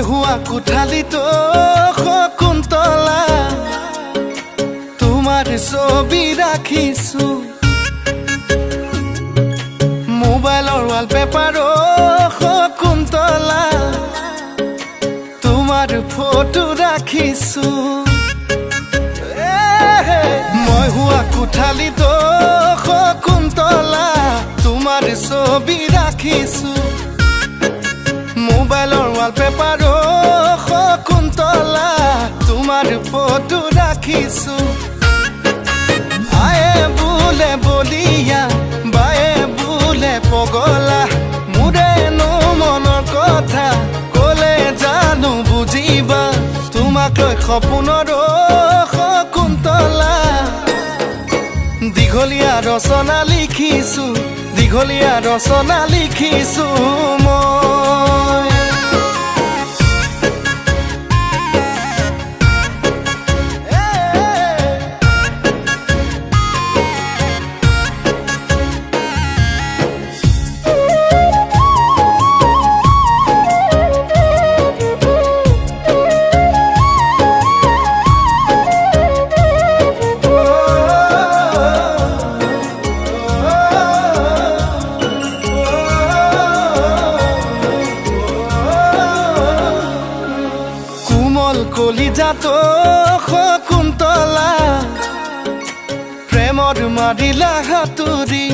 हुआ কোঠালিত শকুন্তলা তোমাৰ ছবি ৰাখিছো মোবাইলৰ ৱালপেপাৰ শকুন্তলা তোমাৰ ফটো ৰাখিছো মই हुआ কোঠালিত শকুন্তলা তোমাৰ ছবি ৰাখিছো মোবাইলৰ ৱালপেপাৰ শকুন্তলা তোমাৰ ফটো ৰাখিছো আয়ে বুলে বলিয়া বায়ে বুলে পগলা মোৰেনো মনৰ কথা কলে জানো বুজিবা তোমাক লৈ সপোনৰ শকুন্তলা দীঘলীয়া ৰচনা লিখিছো দীঘলীয়া ৰচনা লিখিছো মই কলিজাত শকুন্তলা প্ৰেমৰ মাৰিলা হাতুৰি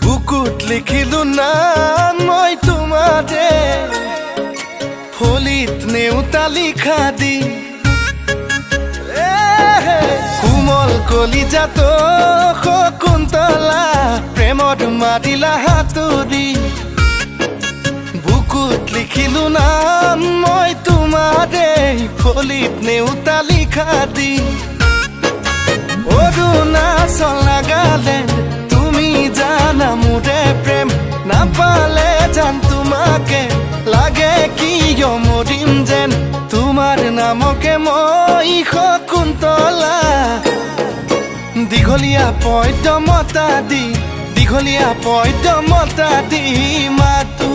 বুকুত লিখিলো নাম মই তোমাৰে ফলিত নেউতা লিখা দি কোমল কলিজাত শকুন্তলা প্ৰেমৰ মাৰিলা হাতুৰি বুকুত লিখিলো নাম মই তোমাৰে ফলিত নেউতা লিখা দি অৰুণাচল নাগালেণ্ড তুমি জানা মোৰে প্ৰেম নাপালে জান তোমাকে লাগে কিয় মৰিম যেন তোমাৰ নামকে মই শকুন্তলা দীঘলীয়া পদ্যমতা দি দীঘলীয়া পদ্যমতা দি মাতো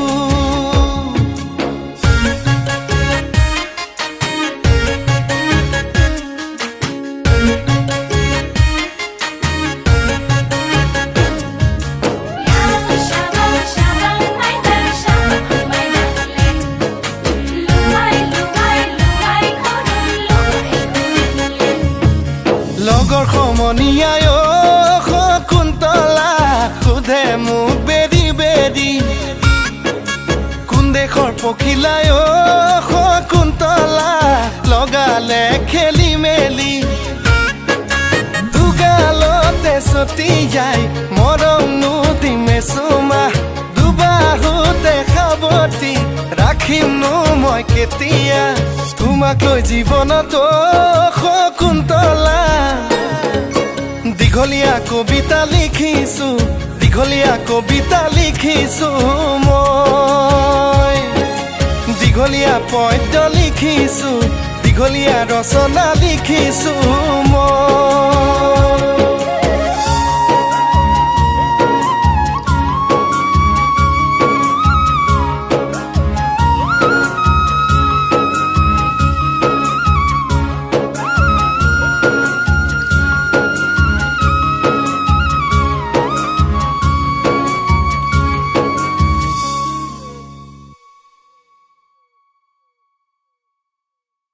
লগৰ সমনীয়ায় শকুন্তলা সোধে মোক বেৰি বেৰি কোন দেশৰ পখিলাই শকুন্তলা লগালে খেলি মেলি দুগালতে ছটিয়াই মৰমনো দিমে চুমা দুবাহুতে সাৱটি ৰাখিমনো মই কেতিয়া তোমাক লৈ জীৱনত শকুন্তলা দীঘলীয়া কবিতা লিখিছো দীঘলীয়া কবিতা লিখিছো মই দীঘলীয়া পদ্য লিখিছো দীঘলীয়া ৰচনা লিখিছো মই